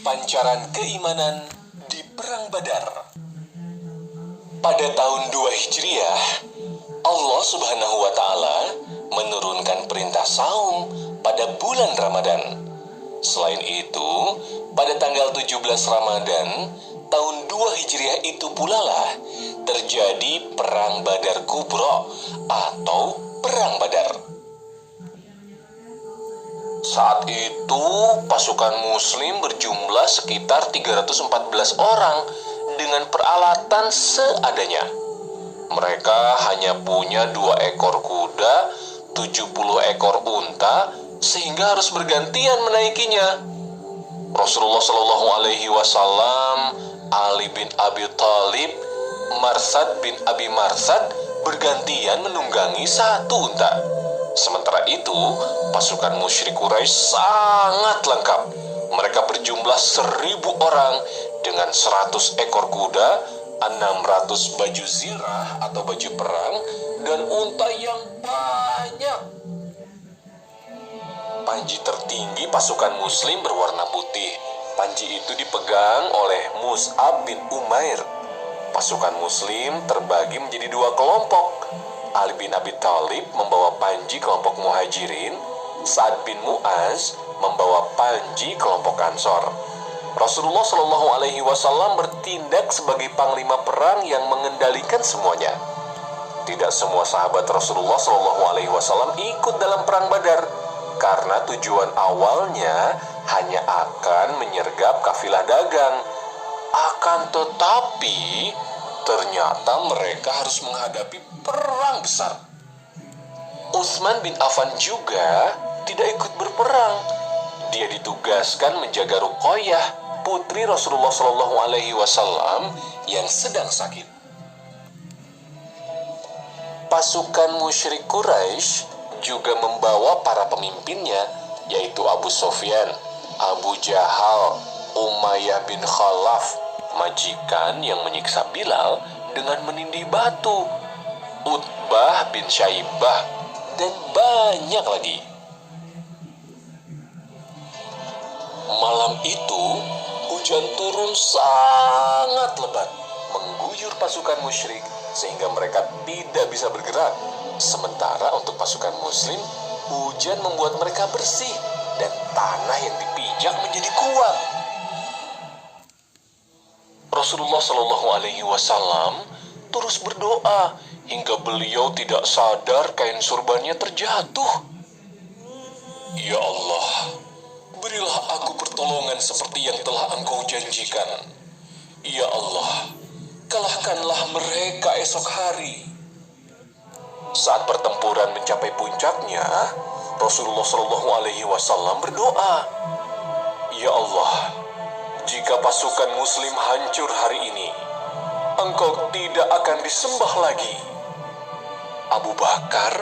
Pancaran keimanan di Perang Badar. Pada tahun 2 Hijriah, Allah Subhanahu wa Ta'ala menurunkan perintah saum pada bulan Ramadan. Selain itu, pada tanggal 17 Ramadan tahun 2 Hijriah itu pula lah terjadi Perang Badar Kubro atau Perang Badar. Saat itu pasukan muslim berjumlah sekitar 314 orang dengan peralatan seadanya. Mereka hanya punya 2 ekor kuda, 70 ekor unta, sehingga harus bergantian menaikinya. Rasulullah Shallallahu Alaihi Wasallam, Ali bin Abi Thalib, Marsad bin Abi Marsad bergantian menunggangi 1 unta. Sementara itu, pasukan musyrik Quraisy sangat lengkap. Mereka berjumlah 1000 orang dengan 100 ekor kuda, 600 baju zirah atau baju perang, dan unta yang banyak. Panji tertinggi pasukan muslim berwarna putih. Panji itu dipegang oleh Mus'ab bin Umair. Pasukan muslim terbagi menjadi 2 kelompok. Ali bin Abi Thalib membawa panji kelompok Muhajirin, Sa'ad bin Mu'az membawa panji kelompok Ansor. Rasulullah Shallallahu Alaihi Wasallam bertindak sebagai panglima perang yang mengendalikan semuanya. Tidak semua sahabat Rasulullah Shallallahu Alaihi Wasallam ikut dalam perang Badar karena tujuan awalnya hanya akan menyergap kafilah dagang. Akan tetapi ternyata mereka harus menghadapi perang besar. Utsman bin Affan juga tidak ikut berperang. Dia ditugaskan menjaga Ruqayyah, putri Rasulullah Shallallahu Alaihi Wasallam yang sedang sakit. Pasukan musyrik Quraisy juga membawa para pemimpinnya, yaitu Abu Sufyan, Abu Jahal, Umayyah bin Khalaf, majikan yang menyiksa Bilal dengan menindih batu, Utbah bin Syaibah, dan banyak lagi. Malam itu, hujan turun sangat lebat, mengguyur pasukan musyrik sehingga mereka tidak bisa bergerak. Sementara untuk pasukan muslim, hujan membuat mereka bersih dan tanah yang dipijak menjadi kuat. Rasulullah Shallallahu Alaihi Wasallam terus berdoa hingga beliau tidak sadar kain surbannya terjatuh. Ya Allah, berilah aku pertolongan seperti yang telah Engkau janjikan. Ya Allah, kalahkanlah mereka esok hari. Saat pertempuran mencapai puncaknya, Rasulullah Shallallahu Alaihi Wasallam berdoa, Ya Allah, jika pasukan muslim hancur hari ini, Engkau tidak akan disembah lagi. Abu Bakar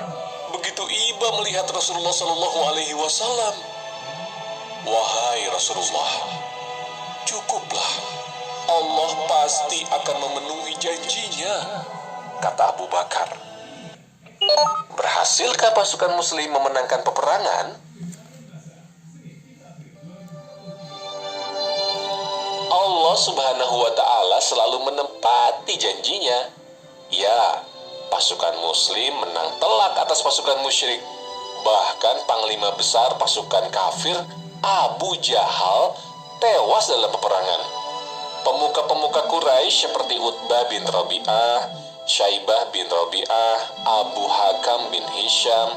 begitu iba melihat Rasulullah Shallallahu Alaihi Wasallam. Wahai Rasulullah, cukuplah. Allah pasti akan memenuhi janjinya, kata Abu Bakar. Berhasilkah pasukan muslim memenangkan peperangan? Allah Subhanahu wa Ta'ala selalu menepati janjinya. Ya, pasukan muslim menang telak atas pasukan musyrik. Bahkan panglima besar pasukan kafir Abu Jahal tewas dalam peperangan. Pemuka-pemuka Quraisy seperti Utbah bin Rabi'ah, Syaibah bin Rabi'ah, Abu Hakam bin Hisham,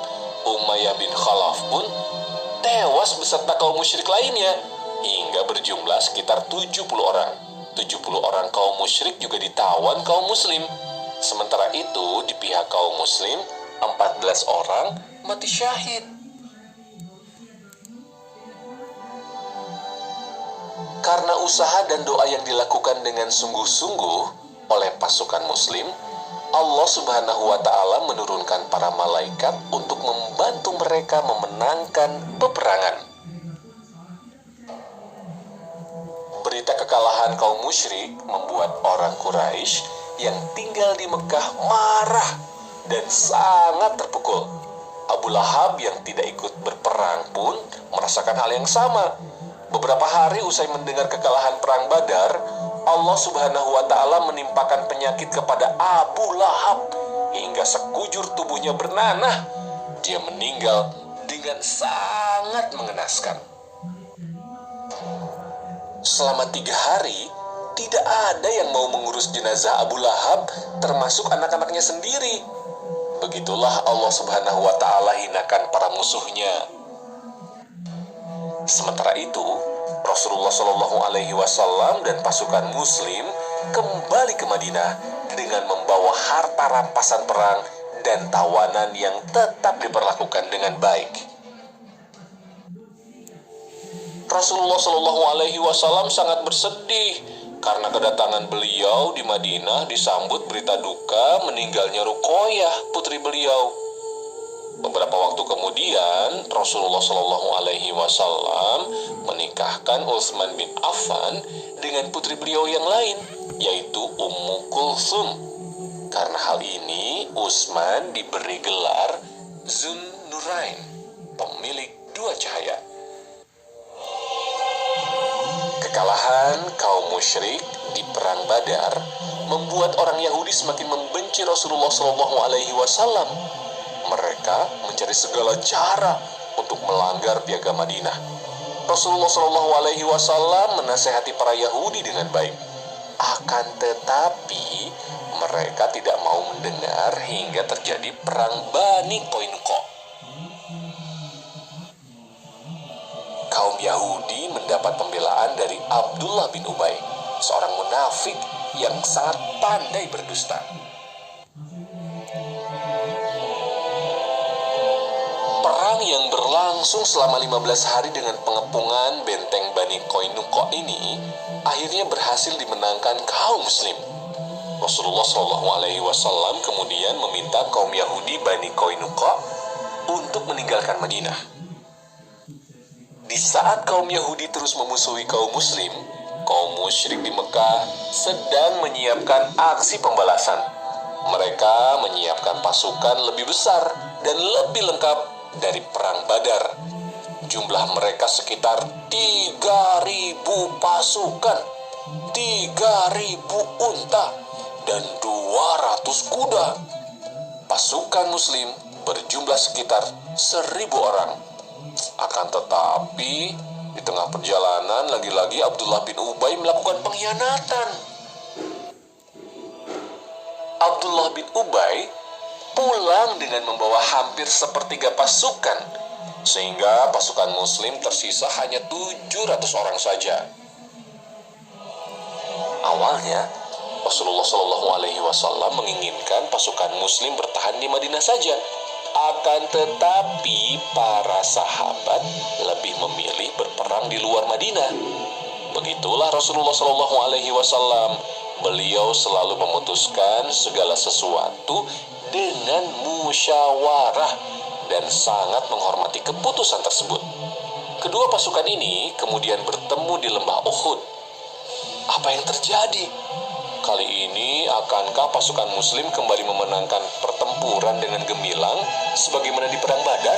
Umayyah bin Khalaf pun tewas beserta kaum musyrik lainnya, hingga berjumlah sekitar 70 orang. 70 orang kaum musyrik juga ditawan kaum muslim. Sementara itu di pihak kaum muslim 14 orang mati syahid. Karena usaha dan doa yang dilakukan dengan sungguh-sungguh oleh pasukan muslim, Allah Subhanahu wa Ta'ala menurunkan para malaikat untuk membantu mereka memenangkan peperangan. Berita kekalahan kaum musyrik membuat orang Quraisy yang tinggal di Mekah marah dan sangat terpukul. Abu Lahab yang tidak ikut berperang pun merasakan hal yang sama. Beberapa hari usai mendengar kekalahan perang Badar, Allah Subhanahu wa Ta'ala menimpakan penyakit kepada Abu Lahab hingga sekujur tubuhnya bernanah. Dia meninggal dengan sangat mengenaskan. Selama 3 hari, tidak ada yang mau mengurus jenazah Abu Lahab, termasuk anak-anaknya sendiri. Begitulah Allah Subhanahu wa Ta'ala hinakan para musuhnya. Sementara itu, Rasulullah Shallallahu Alaihi Wasallam dan pasukan Muslim kembali ke Madinah dengan membawa harta rampasan perang dan tawanan yang tetap diperlakukan dengan baik. Rasulullah Shallallahu Alaihi Wasallam sangat bersedih karena kedatangan beliau di Madinah disambut berita duka meninggalnya Ruqayyah, putri beliau. Beberapa waktu kemudian, Rasulullah Shallallahu Alaihi Wasallam menikahkan Utsman bin Affan dengan putri beliau yang lain, yaitu Ummu Kulsum. Karena hal ini, Utsman diberi gelar Zun Nurain, pemilik 2 cahaya. Kekalahan kaum musyrik di perang Badar membuat orang Yahudi semakin membenci Rasulullah Shallallahu Alaihi Wasallam. Mereka mencari segala cara untuk melanggar piagam Madinah. Rasulullah Shallallahu Alaihi Wasallam menasehati para Yahudi dengan baik. Akan tetapi mereka tidak mau mendengar hingga terjadi perang Bani Qainuqa. Kaum Yahudi mendapat pembelaan dari Abdullah bin Ubay, seorang munafik yang sangat pandai berdusta. Perang yang berlangsung selama 15 hari dengan pengepungan benteng Bani Qainuqa ini akhirnya berhasil dimenangkan kaum Muslim. Rasulullah Shallallahu Alaihi Wasallam kemudian meminta kaum Yahudi Bani Qainuqa untuk meninggalkan Madinah. Di saat kaum Yahudi terus memusuhi kaum Muslim, kaum musyrik di Mekah sedang menyiapkan aksi pembalasan. Mereka menyiapkan pasukan lebih besar dan lebih lengkap dari perang Badar. Jumlah mereka sekitar 3.000 pasukan, 3.000 unta, dan 200 kuda. Pasukan Muslim berjumlah sekitar 1.000 orang. Akan tetapi, di tengah perjalanan lagi-lagi Abdullah bin Ubay melakukan pengkhianatan. Abdullah bin Ubay pulang dengan membawa hampir sepertiga pasukan, sehingga pasukan Muslim tersisa hanya 700 orang saja. Awalnya, Rasulullah Shallallahu Alaihi Wasallam menginginkan pasukan Muslim bertahan di Madinah saja. Akan tetapi para sahabat lebih memilih berperang di luar Madinah. Begitulah Rasulullah Shallallahu Alaihi Wasallam. Beliau selalu memutuskan segala sesuatu dengan musyawarah dan sangat menghormati keputusan tersebut. Kedua pasukan ini kemudian bertemu di lembah Uhud. Apa yang terjadi? Kali ini, akankah pasukan Muslim kembali memenangkan pertempuran dengan gemilang sebagaimana di perang Badar?